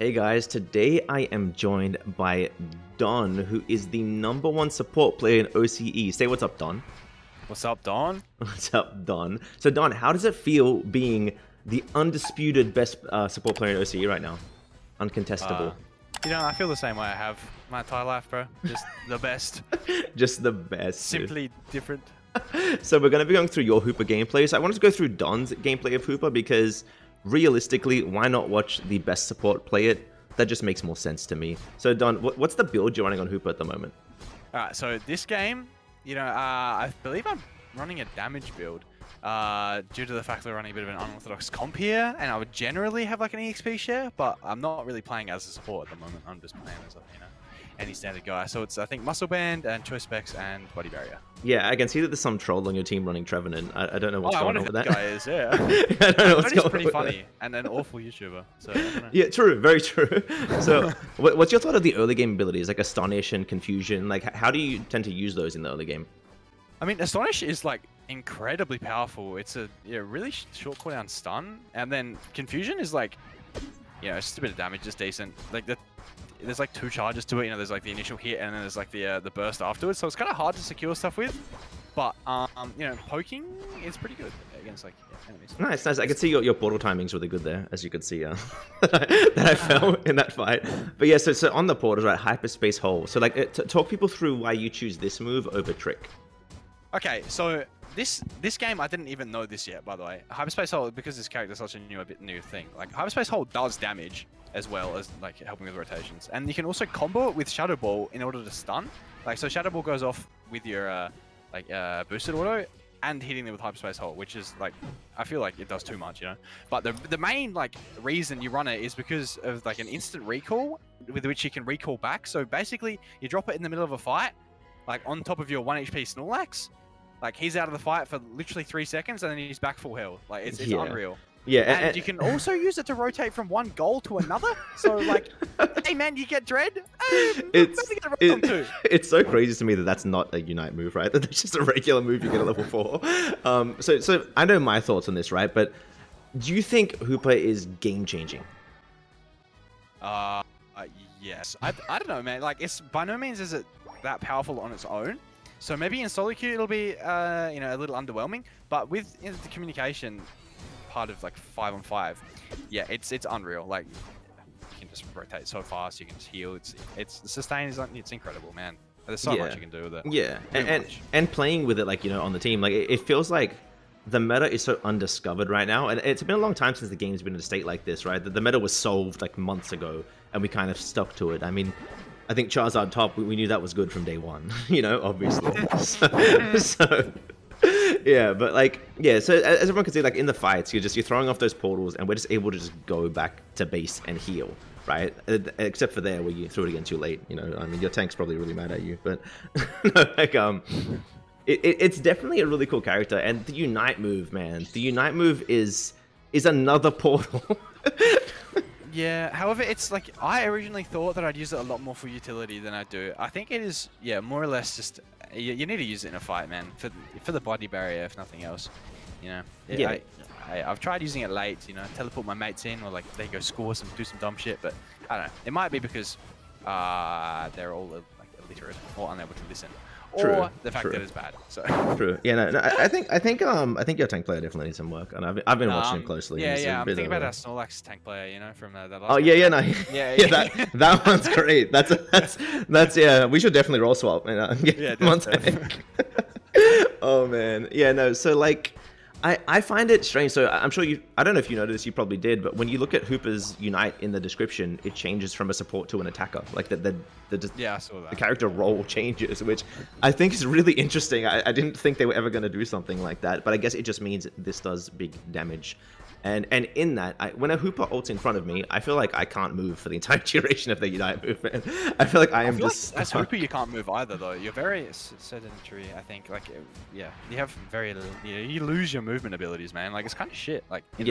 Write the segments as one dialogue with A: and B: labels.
A: Hey guys, today I am joined by Don, who is the #1 support player in OCE. Say what's up, Don.
B: What's up, Don?
A: What's up, Don? So Don, how does it feel being the undisputed best support player in OCE right now? Uncontestable.
B: I feel the same way I have my entire life, bro. Just the best.
A: Just the best.
B: Simply different.
A: So we're going to be going through your Hoopa gameplay. So I wanted to go through Don's gameplay of Hoopa because realistically, why not watch the best support play it? That just makes more sense to me. So Don, what's the build you're running on Hoopa at the moment?
B: Alright, so this game, I believe I'm running a damage build due to the fact that we're running a bit of an unorthodox comp here, and I would generally have like an EXP share, but I'm not really playing as a support at the moment. I'm just playing as any standard guy. So it's, I think, Muscle Band and Choice Specs and Body Barrier.
A: Yeah, I can see that there's some troll on your team running Trevenant. I don't know what's going on with that.
B: Guy is, yeah.
A: I don't know what's going on.
B: He's pretty funny and an awful YouTuber. So I don't know.
A: Yeah, true, very true. So, what's your thought of the early game abilities, like Astonish and Confusion? Like, how do you tend to use those in the early game?
B: I mean, Astonish is like incredibly powerful. It's a really short cooldown stun, and then Confusion is like, it's just a bit of damage, just decent. Like there's like 2 charges to it. There's like the initial hit, and then there's like the burst afterwards. So it's kind of hard to secure stuff with. But poking is pretty good against like enemies.
A: Nice, nice. I can see your portal timing's really good there, as you could see that I fell in that fight. But yeah, so on the portals, right, Hyperspace Hole. So like, talk people through why you choose this move over Trick.
B: Okay, so this game, I didn't even know this yet, by the way. Hyperspace Hole, because this character is such a new thing. Like, Hyperspace Hole does damage as well as like helping with rotations, and you can also combo it with Shadow Ball in order to stun. Like, so Shadow Ball goes off with your boosted auto and hitting them with Hyperspace Hole, which is like, I feel like it does too much, But the main like reason you run it is because of like an instant recall with which you can recall back. So basically, you drop it in the middle of a fight, like on top of your 1 HP Snorlax. Like, he's out of the fight for literally 3 seconds, and then he's back full health. Like, it's unreal.
A: Yeah,
B: and you can also use it to rotate from one goal to another. So, like, hey man, you get Dread.
A: It's so crazy to me that that's not a Unite move, right? That that's just a regular move you get at level 4. So I know my thoughts on this, right? But do you think Hoopa is game changing?
B: Yes. I don't know, man. Like, it's by no means is it that powerful on its own. So maybe in solo queue it'll be a little underwhelming, but with the communication part of like 5-on-5, yeah, it's unreal. Like, you can just rotate so fast, you can just heal. It's the sustain is it's incredible, man. There's so much you can do with it.
A: Yeah, and playing with it, like, on the team, like, it feels like the meta is so undiscovered right now, and it's been a long time since the game's been in a state like this, right? The meta was solved like months ago, and we kind of stuck to it. I mean, I think Charizard top, we knew that was good from day one, obviously. so yeah, but like, yeah, so as everyone can see, like, in the fights, you're throwing off those portals, and we're just able to just go back to base and heal, right? Except for there where you threw it again too late, I mean, your tank's probably really mad at you, but no, like, it's definitely a really cool character, and the Unite move, man, the Unite move is another portal.
B: Yeah, however, it's like, I originally thought that I'd use it a lot more for utility than I do. I think it is, more or less just, you need to use it in a fight, man, for the body barrier, if nothing else, Yeah. I've tried using it late, teleport my mates in, or like, they go score do some dumb shit, but I don't know. It might be because they're all like illiterate or unable to listen. Or the fact that it's bad. So
A: true. Yeah, no, I think your tank player definitely needs some work, and I've been watching him closely.
B: Yeah. I'm thinking about our Snorlax tank player, from that last.
A: Oh yeah, no, yeah. That one's great. That's yeah. We should definitely roll swap. Yeah, one tank. Oh man, yeah, no. So like, I find it strange. So I'm sure I don't know if you noticed, you probably did, but when you look at Hoopa's Unite in the description, it changes from a support to an attacker. Like
B: I saw that.
A: The character role changes, which I think is really interesting. I didn't think they were ever going to do something like that, but I guess it just means this does big damage. And in that, when a Hoopa ults in front of me, I feel like I can't move for the entire duration of the Unite movement. I feel like I am just...
B: Like, as Hoopa, you can't move either, though. You're very sedentary, I think. Like, yeah, you have very little... You lose your movement abilities, man. Like, it's kind of shit. Like,
A: and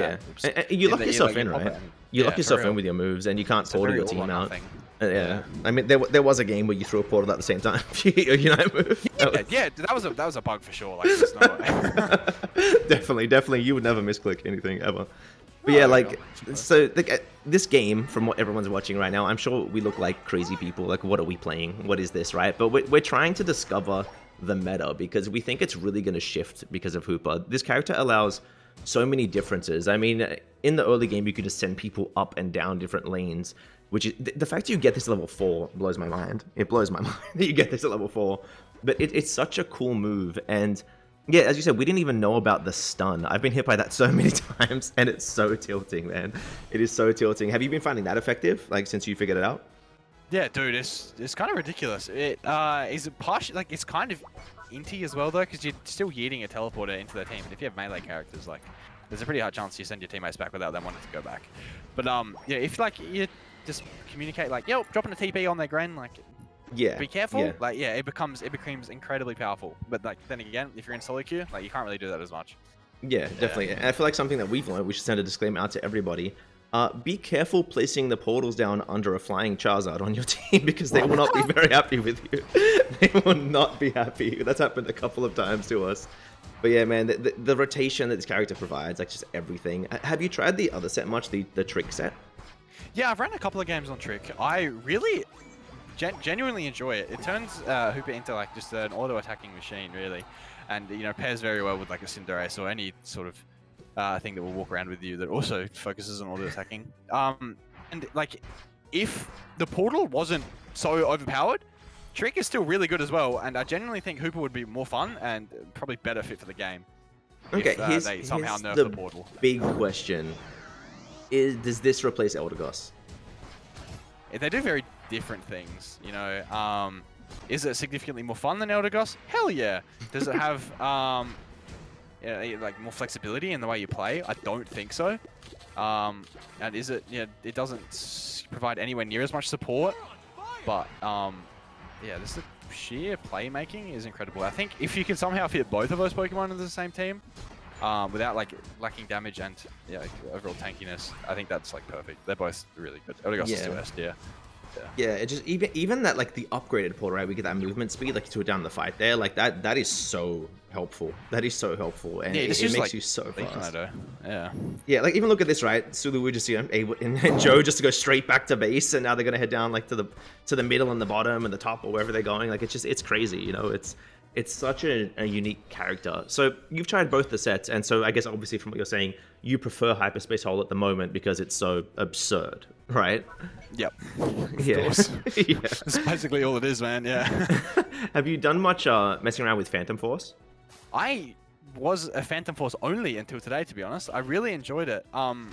A: you lock yourself in, right? You lock yourself in with your moves, and you can't portal your team out. Yeah, I mean, there was a game where you threw a portal at the same time. Unite move.
B: Yeah, that was a bug for sure. Like, there's no way.
A: Definitely, you would never misclick anything ever. But yeah, like, so like, this game, from what everyone's watching right now, I'm sure we look like crazy people. Like, what are we playing? What is this, right? But we're trying to discover the meta because we think it's really going to shift because of Hoopa. This character allows so many differences. I mean, in the early game, you could just send people up and down different lanes, which is the fact that you get this at level 4 blows my mind. It blows my mind that you get this at level 4. But it's such a cool move. And yeah, as you said, we didn't even know about the stun. I've been hit by that so many times, and it's so tilting, man. It is so tilting. Have you been finding that effective, like, since you figured it out?
B: Yeah, dude, it's kind of ridiculous. It is partially like it's kind of inty as well though, because you're still yeeting a teleporter into their team, and if you have melee characters, like, there's a pretty high chance you send your teammates back without them wanting to go back. But yeah, if like you just communicate like, yo, dropping a TP on their Gren, like.
A: Yeah.
B: Be careful. Yeah. Like, yeah, it becomes incredibly powerful. But like, then again, if you're in solo queue, like, you can't really do that as much.
A: Yeah, definitely. And I feel like something that we've learned, we should send a disclaimer out to everybody. Be careful placing the portals down under a flying Charizard on your team because they will not be very happy with you. They will not be happy. That's happened a couple of times to us. But yeah, man, the rotation that this character provides, like, just everything. Have you tried the other set much, the trick set?
B: Yeah, I've ran a couple of games on Trick. I really genuinely enjoy it. It turns Hoopa into like just an auto-attacking machine, really, and you know, pairs very well with like a Cinderace or any sort of thing that will walk around with you that also focuses on auto-attacking. And like, if the portal wasn't so overpowered, Trick is still really good as well, and I genuinely think Hoopa would be more fun and probably better fit for the game.
A: Okay,
B: if they somehow nerf the portal.
A: Big question does this replace Eldegoss?
B: They do very different things, you know. Is it significantly more fun than Eldegoss? Hell yeah. Does it have like more flexibility in the way you play? I don't think so. And is it? Yeah, it doesn't provide anywhere near as much support. But yeah, this sheer playmaking is incredible. I think if you can somehow fit both of those Pokemon into the same team, without like lacking damage and like, overall tankiness, I think that's like perfect. They're both really good. Eldegoss is still S tier.
A: Yeah, it just even that, like, the upgraded portal, right? We get that movement speed, like, to down the fight there, like that is so helpful. That is so helpful, and it makes like, you so fast. Yeah, like, even look at this, right? Sulu just, you know, able and Joe just to go straight back to base, and now they're gonna head down like to the middle and the bottom and the top or wherever they're going. Like, it's crazy, you know. It's such a unique character. So you've tried both the sets, and so I guess obviously from what you're saying, you prefer Hyperspace Hole at the moment because it's so absurd, right?
B: Yep.
A: Yeah.
B: Yeah. That's basically all it is, man. Yeah.
A: Have you done much messing around with Phantom Force?
B: I was a Phantom Force only until today, to be honest. I really enjoyed it. You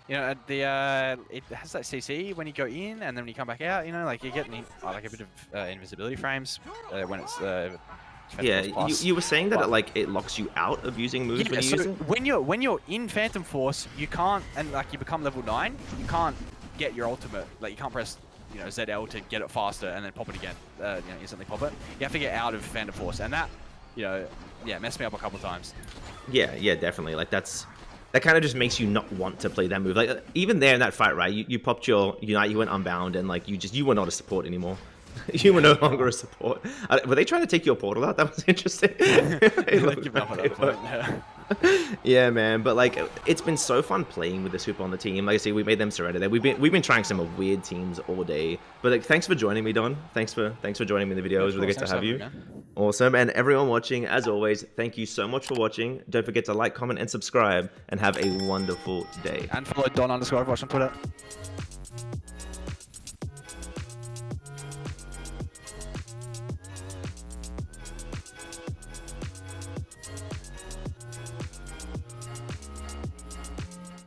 B: know, it has that CC when you go in, and then when you come back out, you know, like you get like a bit of invisibility frames when it's
A: yeah, you were saying that it locks you out of using moves when you use it?
B: When you're in Phantom Force, you can't, and like you become level 9, you can't get your ultimate. Like you can't press, you know, ZL to get it faster and then pop it again. You know, instantly pop it. You have to get out of Phantom Force, and that, you know, yeah, messed me up a couple times.
A: Yeah, definitely. Like that kind of just makes you not want to play that move. Like even there in that fight, right? You popped your Unite, you went Unbound, and like you were not a support anymore. You were no longer a support. Were they trying to take your portal out? That was interesting. Yeah, man. But like, it's been so fun playing with this Hoopa on the team. Like I say, we made them surrender there. We've been trying some of weird teams all day. But like, thanks for joining me, Don. Thanks for joining me in the video. It was really good to have you. Awesome. And everyone watching, as always, thank you so much for watching. Don't forget to like, comment, and subscribe. And have a wonderful day.
B: And follow Don_Overwatch on Twitter.